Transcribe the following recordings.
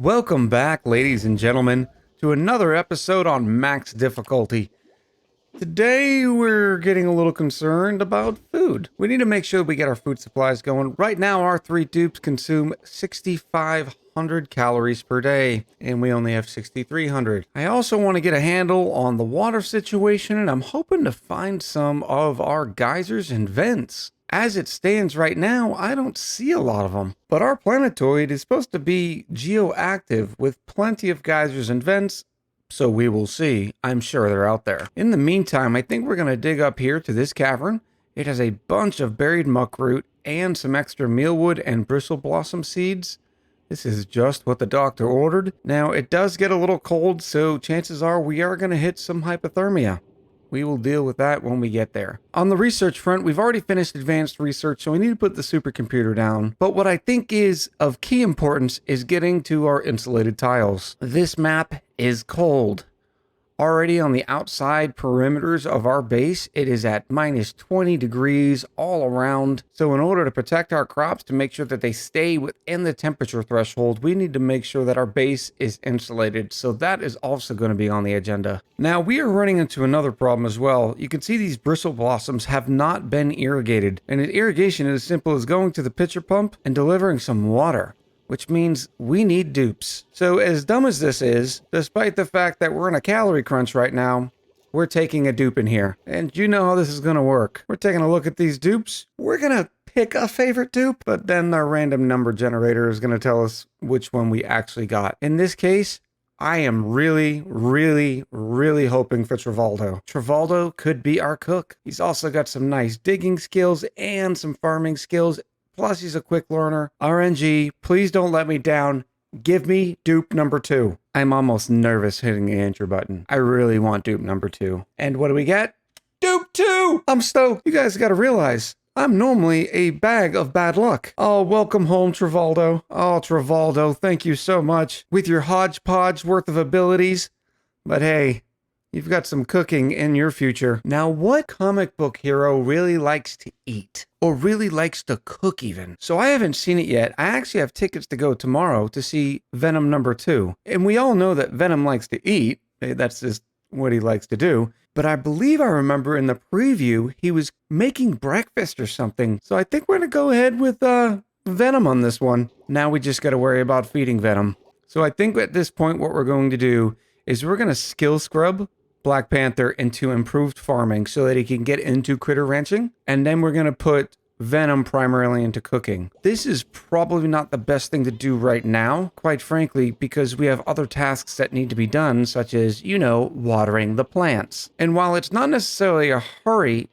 Welcome back, ladies and gentlemen, to another episode on max difficulty. Today, we're getting a little concerned about food. We need to make sure we get our food supplies going. Right now, our 3 dupes consume 6,500 calories per day, and we only have 6,300. I also want to get a handle on the water situation, and I'm hoping to find some of our geysers and vents. As it stands right now, I don't see a lot of them. But our planetoid is supposed to be geoactive with plenty of geysers and vents, so we will see. I'm sure they're out there. In the meantime, I think we're going to dig up here to this cavern. It has a bunch of buried muckroot and some extra mealwood and bristle blossom seeds. This is just what the doctor ordered. Now, it does get a little cold, so chances are we are going to hit some hypothermia. We will deal with that when we get there. On the research front, we've already finished advanced research, so we need to put the supercomputer down. But what I think is of key importance is getting to our insulated tiles. This map is cold. Already on the outside perimeters of our base, it is at minus 20 degrees all around. So in order to protect our crops, to make sure that they stay within the temperature threshold, we need to make sure that our base is insulated. So that is also going to be on the agenda. Now we are running into another problem as well. You can see these bristle blossoms have not been irrigated. And irrigation is as simple as going to the pitcher pump and delivering some water, which means we need dupes. So as dumb as this is, despite the fact that we're in a calorie crunch right now, we're taking a dupe in here. And you know how this is gonna work. We're taking a look at these dupes. We're gonna pick a favorite dupe, but then our random number generator is gonna tell us which one we actually got. In this case, I am really hoping for Trivaldo. Trivaldo could be our cook. He's also got some nice digging skills and some farming skills. Plus, he's a quick learner. RNG, please don't let me down. Give me dupe number 2. I'm almost nervous hitting the enter button. I really want dupe number 2. And what do we get? Dupe 2! I'm stoked. You guys gotta realize, I'm normally a bag of bad luck. Oh, welcome home, Trivaldo. Oh, Trivaldo, thank you so much. With your hodgepodge worth of abilities. But hey, you've got some cooking in your future. Now, what comic book hero really likes to eat? Or really likes to cook even? So I haven't seen it yet. I actually have tickets to go tomorrow to see Venom number 2. And we all know that Venom likes to eat. That's just what he likes to do. But I believe I remember in the preview, he was making breakfast or something. So I think we're going to go ahead with Venom on this one. Now we just got to worry about feeding Venom. So I think at this point, what we're going to do is we're going to skill scrub Black Panther into improved farming so that he can get into critter ranching. And then we're going to put Venom primarily into cooking. This is probably not the best thing to do right now, quite frankly, because we have other tasks that need to be done, such as, you know, watering the plants. And while it's not necessarily a hurry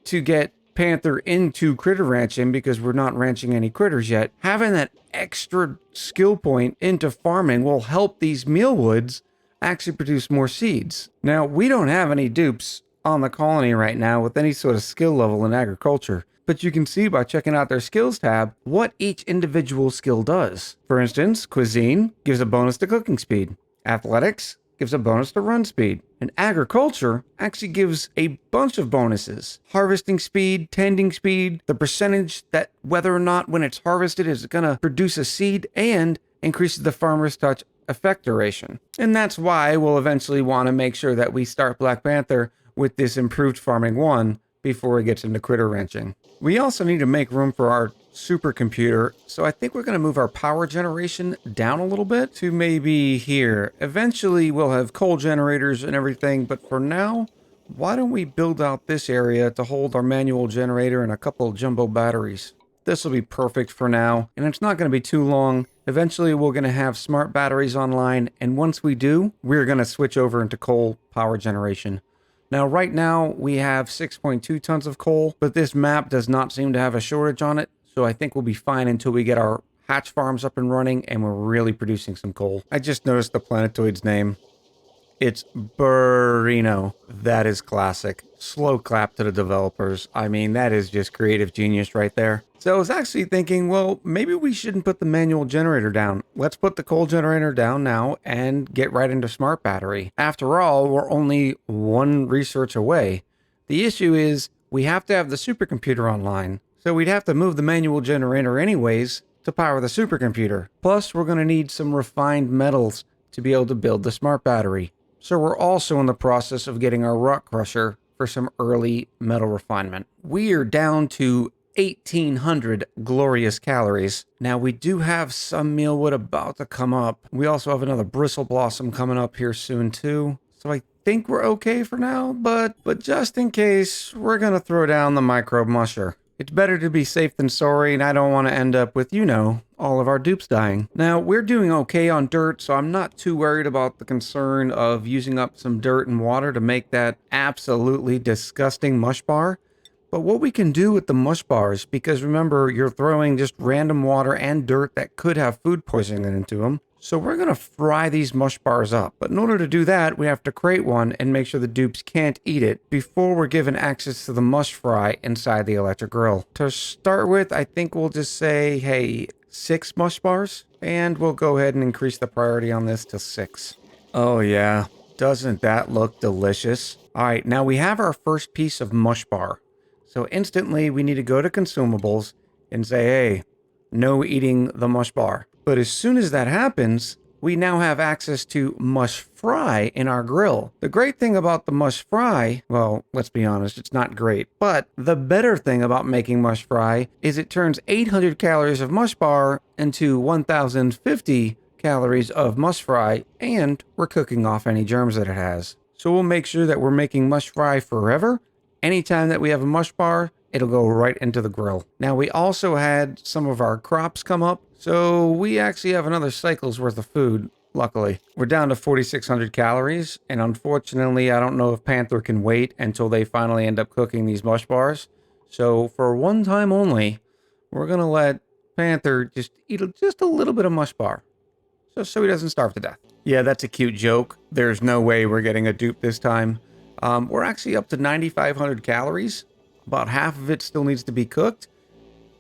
to get Panther into critter ranching because we're not ranching any critters yet, having that extra skill point into farming will help these mealwoods actually produce more seeds. Now, we don't have any dupes on the colony right now with any sort of skill level in agriculture, but you can see by checking out their skills tab what each individual skill does. For instance, cuisine gives a bonus to cooking speed. Athletics gives a bonus to run speed. And agriculture actually gives a bunch of bonuses. Harvesting speed, tending speed, the percentage that whether or not when it's harvested is going to produce a seed, and increases the farmer's touch effect duration. And that's why we'll eventually want to make sure that we start Black Panther with this improved farming 1 before it gets into critter ranching. We also need to make room for our supercomputer, so I think we're going to move our power generation down a little bit to maybe here. Eventually we'll have coal generators and everything, but for now, why don't we build out this area to hold our manual generator and a couple of jumbo batteries. This will be perfect for now, and it's not going to be too long. Eventually, we're going to have smart batteries online, and once we do, we're going to switch over into coal power generation. Now, right now, we have 6.2 tons of coal, but this map does not seem to have a shortage on it, so I think we'll be fine until we get our hatch farms up and running, and we're really producing some coal. I just noticed the planetoid's name. It's Burrino. That is classic. Slow clap to the developers. I mean, that is just creative genius right there. So I was actually thinking, well, maybe we shouldn't put the manual generator down. Let's put the coal generator down now and get right into smart battery. After all, we're only one research away. The issue is we have to have the supercomputer online. So we'd have to move the manual generator anyways to to power the supercomputer. Plus, we're going to need some refined metals to be able to build the smart battery. So we're also in the process of getting our rock crusher for some early metal refinement. We are down to 1,800 glorious calories. Now, we do have some mealwood about to come up. We also have another bristle blossom coming up here soon too. So I think we're okay for now, but just in case, we're gonna throw down the microbe musher. It's better to be safe than sorry, and I don't want to end up with, all of our dupes dying. Now, we're doing okay on dirt, so I'm not too worried about the concern of using up some dirt and water to make that absolutely disgusting mush bar. But what we can do with the mush bars, because remember, you're throwing just random water and dirt that could have food poisoning into them. So we're going to fry these mush bars up. But in order to do that, we have to create one and make sure the dupes can't eat it before we're given access to the mush fry inside the electric grill. To start with, I think we'll just say, hey, 6 mush bars. And we'll go ahead and increase the priority on this to 6. Oh yeah, doesn't that look delicious? All right, now we have our first piece of mush bar. So instantly we need to go to consumables and say, hey, no eating the mush bar. But as soon as that happens, we now have access to mush fry in our grill. The great thing about the mush fry, well, let's be honest, it's not great. But the better thing about making mush fry is it turns 800 calories of mush bar into 1,050 calories of mush fry, and we're cooking off any germs that it has. So we'll make sure that we're making mush fry forever. Anytime that we have a mush bar, it'll go right into the grill. Now, we also had some of our crops come up, so we actually have another cycle's worth of food, luckily. We're down to 4,600 calories, and unfortunately, I don't know if Panther can wait until they finally end up cooking these mush bars. So for one time only, we're going to let Panther just eat just a little bit of mush bar, so he doesn't starve to death. Yeah, that's a cute joke. There's no way we're getting a dupe this time. We're actually up to 9,500 calories. About half of it still needs to be cooked,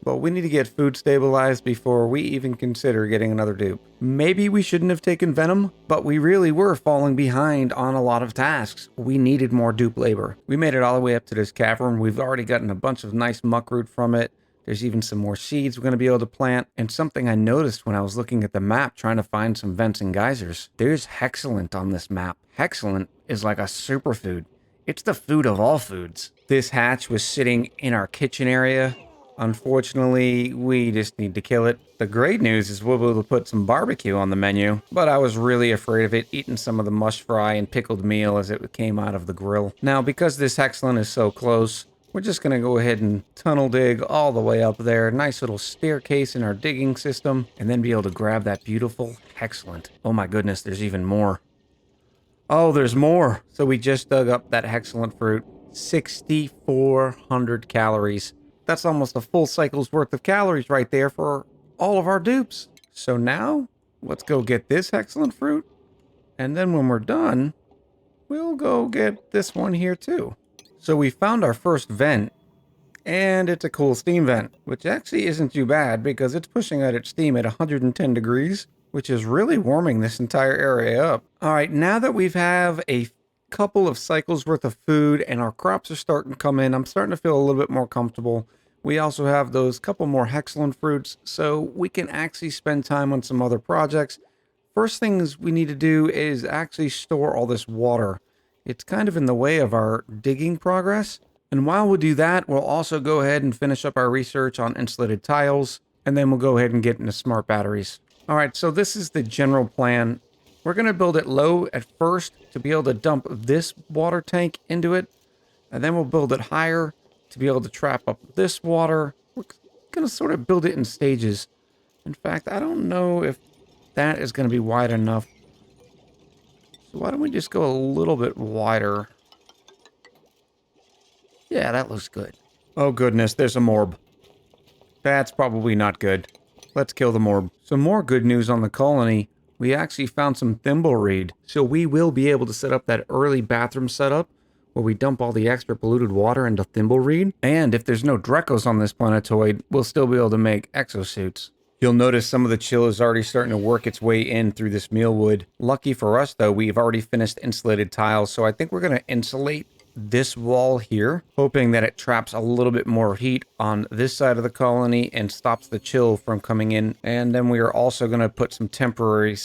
but we need to get food stabilized before we even consider getting another dupe. Maybe we shouldn't have taken venom, but we really were falling behind on a lot of tasks. We needed more dupe labor. We made it all the way up to this cavern. We've already gotten a bunch of nice muckroot from it. There's even some more seeds we're going to be able to plant. And something I noticed when I was looking at the map trying to find some vents and geysers. There's hexalent on this map. Hexalent is like a superfood. It's the food of all foods. This hatch was sitting in our kitchen area. Unfortunately, we just need to kill it. The great news is we'll be able to put some barbecue on the menu, but I was really afraid of it eating some of the mush fry and pickled meal as it came out of the grill. Now, because this hexalent is so close, we're just going to go ahead and tunnel dig all the way up there. Nice little staircase in our digging system, and then be able to grab that beautiful hexalent. Oh my goodness, there's even more. Oh, there's more. So we just dug up that hexalent fruit. 6,400 calories. That's almost a full cycle's worth of calories right there for all of our dupes. So now, let's go get this hexalent fruit. And then when we're done, we'll go get this one here too. So we found our first vent, and it's a cool steam vent, which actually isn't too bad because it's pushing out its steam at 110 degrees, which is really warming this entire area up. All right, now that we've have a couple of cycles worth of food and our crops are starting to come in, I'm starting to feel a little bit more comfortable. We also have those couple more hexalent fruits, so we can actually spend time on some other projects. First things we need to do is actually store all this water. It's kind of in the way of our digging progress. And while we do that, we'll also go ahead and finish up our research on insulated tiles, and then we'll go ahead and get into smart batteries. All right, so this is the general plan. We're going to build it low at first to be able to dump this water tank into it, and then we'll build it higher to be able to trap up this water. We're going to sort of build it in stages. In fact, I don't know if that is going to be wide enough. So why don't we just go a little bit wider? Yeah, that looks good. Oh goodness, there's a morb. That's probably not good. Let's kill the morb. Some more good news on the colony. We actually found some thimbleweed. So we will be able to set up that early bathroom setup where we dump all the extra polluted water into thimbleweed. And if there's no Drecos on this planetoid, we'll still be able to make exosuits. You'll notice some of the chill is already starting to work its way in through this mealwood. Lucky for us, though, we've already finished insulated tiles, so I think we're going to insulate this wall here, hoping that it traps a little bit more heat on this side of the colony and stops the chill from coming in. And then we are also going to put some temporary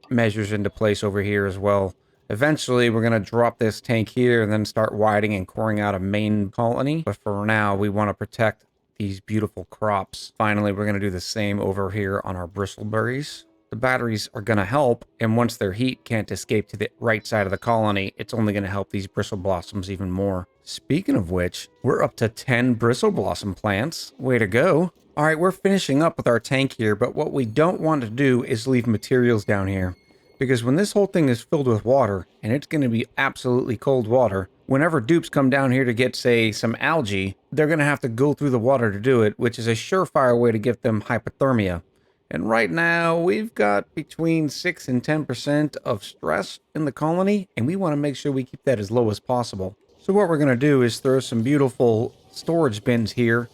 measures into place over here as well. Eventually, we're going to drop this tank here and then start widening and coring out a main colony. But for now, we want to protect these beautiful crops. Finally, we're going to do the same over here on our bristleberries. The batteries are going to help, and once their heat can't escape to the right side of the colony, it's only going to help these bristle blossoms even more. Speaking of which, we're up to 10 bristle blossom plants. Way to go. All right, we're finishing up with our tank here, but what we don't want to do is leave materials down here. Because when this whole thing is filled with water, and it's going to be absolutely cold water, whenever dupes come down here to get, say, some algae, they're going to have to go through the water to do it, which is a surefire way to give them hypothermia. And right now, we've got between 6 and 10% of stress in the colony, and we want to make sure we keep that as low as possible. So what we're going to do is throw some beautiful storage bins here,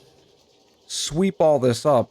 sweep all this up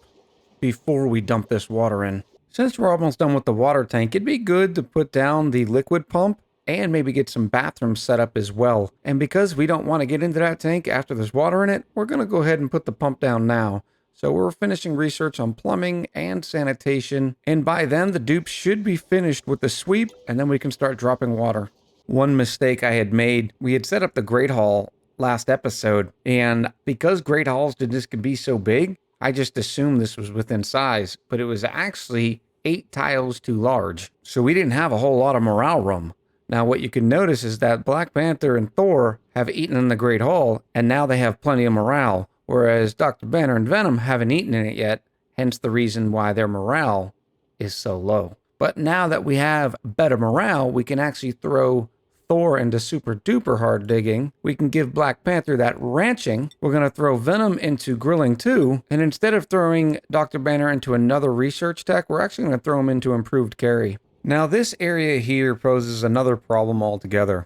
before we dump this water in. Since we're almost done with the water tank, it'd be good to put down the liquid pump and maybe get some bathrooms set up as well. And because we don't want to get into that tank after there's water in it, we're going to go ahead and put the pump down now. So we're finishing research on plumbing and sanitation, and by then the dupes should be finished with the sweep, and then we can start dropping water. One mistake I had made, we had set up the Great Hall last episode, and because Great Halls could be so big, I just assumed this was within size, but it was actually 8 tiles too large. So we didn't have a whole lot of morale room. Now what you can notice is that Black Panther and Thor have eaten in the Great Hall, and now they have plenty of morale. Whereas Dr. Banner and Venom haven't eaten in it yet, hence the reason why their morale is so low. But now that we have better morale, we can actually throw Thor into super duper hard digging. We can give Black Panther that ranching. We're going to throw Venom into grilling too. And instead of throwing Dr. Banner into another research tech, we're actually going to throw him into improved carry. Now this area here poses another problem altogether.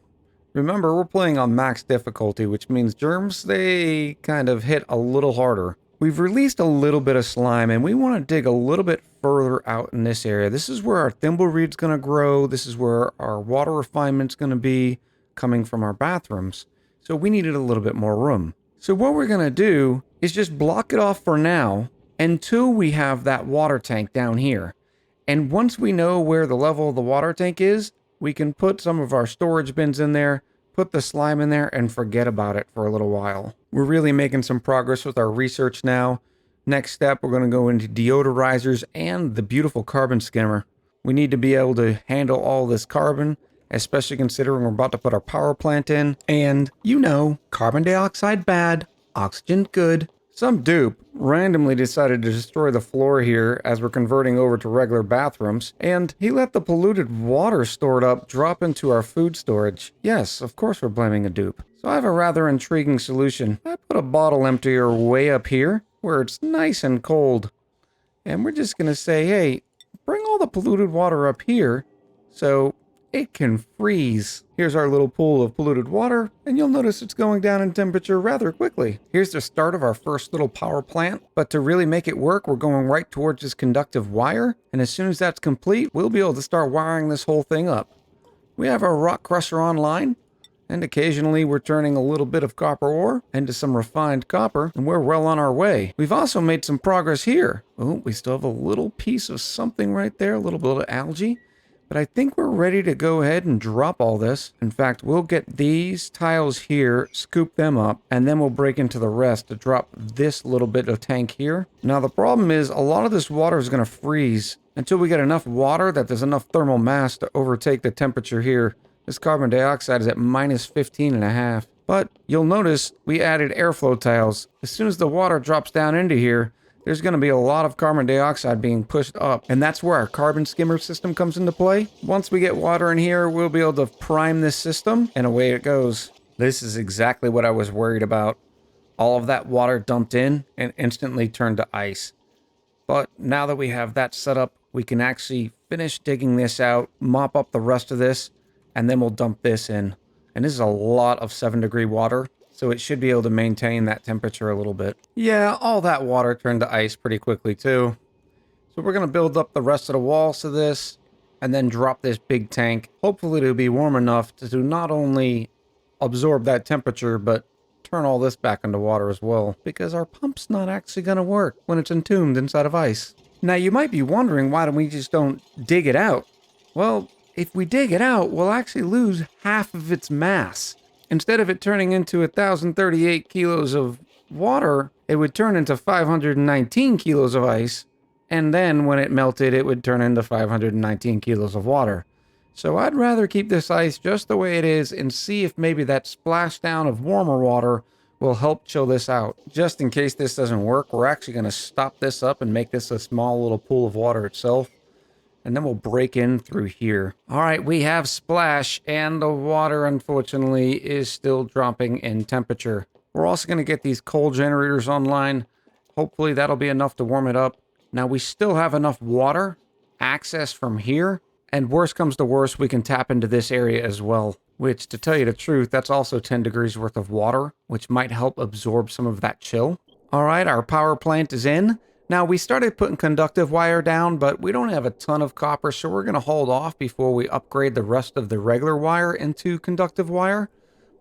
Remember, we're playing on max difficulty, which means germs, they kind of hit a little harder. We've released a little bit of slime, and we want to dig a little bit further out in this area. This is where our thimbleweed's going to grow. This is where our water refinement's going to be coming from our bathrooms. So we needed a little bit more room. So what we're going to do is just block it off for now until we have that water tank down here. And once we know where the level of the water tank is, we can put some of our storage bins in there, put the slime in there, and forget about it for a little while. We're really making some progress with our research now. Next step, we're going to go into deodorizers and the beautiful carbon skimmer. We need to be able to handle all this carbon, especially considering we're about to put our power plant in. And, you know, carbon dioxide bad, oxygen good. Some dupe randomly decided to destroy the floor here as we're converting over to regular bathrooms, and he let the polluted water stored up drop into our food storage. Yes, of course we're blaming a dupe. So I have a rather intriguing solution. I put a bottle emptier way up here, where it's nice and cold. And we're just going to say, hey, bring all the polluted water up here so it can freeze. Here's our little pool of polluted water, and you'll notice it's going down in temperature rather quickly. Here's the start of our first little power plant, but to really make it work, we're going right towards this conductive wire, and as soon as that's complete, we'll be able to start wiring this whole thing up. We have our rock crusher online, and occasionally we're turning a little bit of copper ore into some refined copper, and we're well on our way. We've also made some progress here. Oh, we still have a little piece of something right there, a little bit of algae. But I think we're ready to go ahead and drop all this. In fact, we'll get these tiles here, scoop them up, and then we'll break into the rest to drop this little bit of tank here. Now, the problem is a lot of this water is going to freeze until we get enough water that there's enough thermal mass to overtake the temperature here. This carbon dioxide is at minus 15.5. But you'll notice we added airflow tiles. As soon as the water drops down into here, there's going to be a lot of carbon dioxide being pushed up, and that's where our carbon skimmer system comes into play. Once we get water in here, we'll be able to prime this system, and away it goes. This is exactly what I was worried about. All of that water dumped in and instantly turned to ice. But now that we have that set up, we can actually finish digging this out, mop up the rest of this, and then we'll dump this in. And this is a lot of 7-degree water. So it should be able to maintain that temperature a little bit. Yeah, all that water turned to ice pretty quickly too. So we're going to build up the rest of the walls to this and then drop this big tank. Hopefully it'll be warm enough to do not only absorb that temperature, but turn all this back into water as well, because our pump's not actually going to work when it's entombed inside of ice. Now, you might be wondering why we just don't dig it out. Well, if we dig it out, we'll actually lose half of its mass. Instead of it turning into 1,038 kilos of water, it would turn into 519 kilos of ice, and then when it melted, it would turn into 519 kilos of water. So I'd rather keep this ice just the way it is and see if maybe that splashdown of warmer water will help chill this out. Just in case this doesn't work, we're actually going to stop this up and make this a small little pool of water itself. And then we'll break in through here. All right, we have splash, and the water, unfortunately, is still dropping in temperature. We're also going to get these coal generators online. Hopefully that'll be enough to warm it up. Now, we still have enough water access from here. And worst comes to worst, we can tap into this area as well. Which, to tell you the truth, that's also 10 degrees worth of water, which might help absorb some of that chill. All right, our power plant is in. Now, we started putting conductive wire down, but we don't have a ton of copper, so we're going to hold off before we upgrade the rest of the regular wire into conductive wire.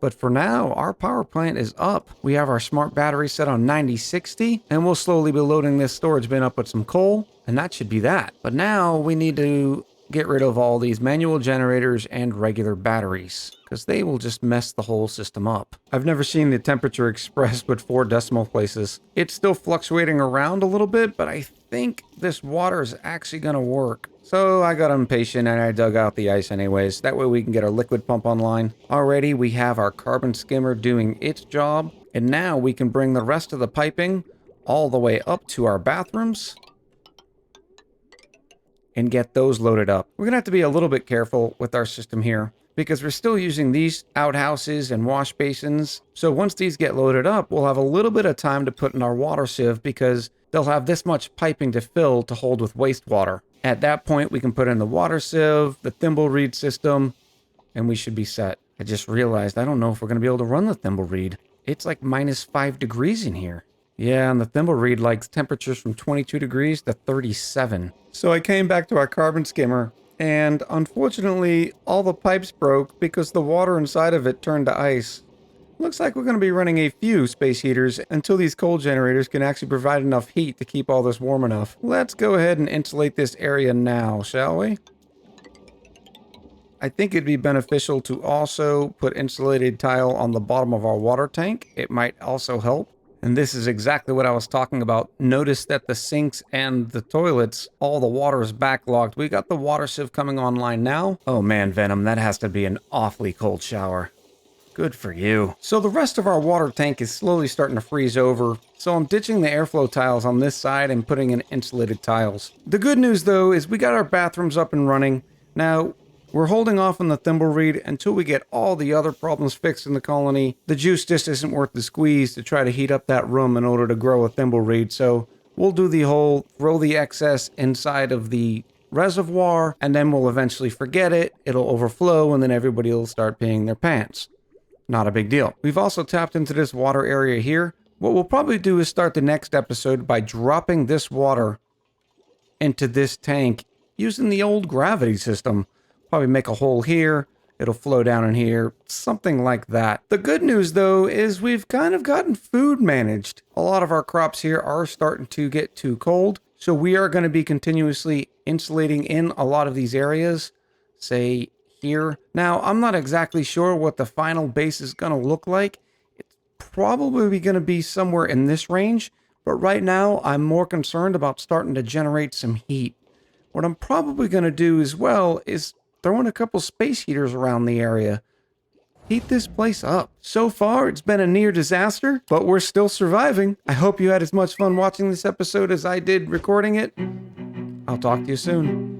But for now, our power plant is up. We have our smart battery set on 9060, and we'll slowly be loading this storage bin up with some coal, and that should be that. But now we need to get rid of all these manual generators and regular batteries, because they will just mess the whole system up. I've never seen the temperature expressed with 4 decimal places. It's still fluctuating around a little bit, but I think this water is actually going to work. So I got impatient and I dug out the ice anyways. That way we can get our liquid pump online. Already we have our carbon skimmer doing its job, and now we can bring the rest of the piping all the way up to our bathrooms and get those loaded up. We're gonna have to be a little bit careful with our system here because we're still using these outhouses and wash basins. So once these get loaded up, we'll have a little bit of time to put in our water sieve because they'll have this much piping to fill to hold with wastewater. At that point, we can put in the water sieve, the thimble reed system, and we should be set. I just realized I don't know if we're gonna be able to run the thimble reed. It's like -5 degrees in here. Yeah, and the thimble reed likes temperatures from 22 degrees to 37. So I came back to our carbon skimmer, and unfortunately, all the pipes broke because the water inside of it turned to ice. Looks like we're going to be running a few space heaters until these coal generators can actually provide enough heat to keep all this warm enough. Let's go ahead and insulate this area now, shall we? I think it'd be beneficial to also put insulated tile on the bottom of our water tank. It might also help. And this is exactly what I was talking about. Notice that the sinks and the toilets, all the water is backlogged. We got the water sieve coming online now. Oh man, Venom, that has to be an awfully cold shower. Good for you. So the rest of our water tank is slowly starting to freeze over. So I'm ditching the airflow tiles on this side and putting in insulated tiles. The good news though is we got our bathrooms up and running. Now, we're holding off on the thimble reed until we get all the other problems fixed in the colony. The juice just isn't worth the squeeze to try to heat up that room in order to grow a thimble reed. So we'll do the whole throw the excess inside of the reservoir, and then we'll eventually forget it. It'll overflow, and then everybody will start peeing their pants. Not a big deal. We've also tapped into this water area here. What we'll probably do is start the next episode by dropping this water into this tank using the old gravity system. Probably make a hole here, it'll flow down in here, something like that. The good news though is we've kind of gotten food managed. A lot of our crops here are starting to get too cold, so we are going to be continuously insulating in a lot of these areas, say here. Now, I'm not exactly sure what the final base is going to look like. It's probably going to be somewhere in this range, but right now I'm more concerned about starting to generate some heat. What I'm probably going to do as well is throw in a couple space heaters around the area. Heat this place up. So far, it's been a near disaster, but we're still surviving. I hope you had as much fun watching this episode as I did recording it. I'll talk to you soon.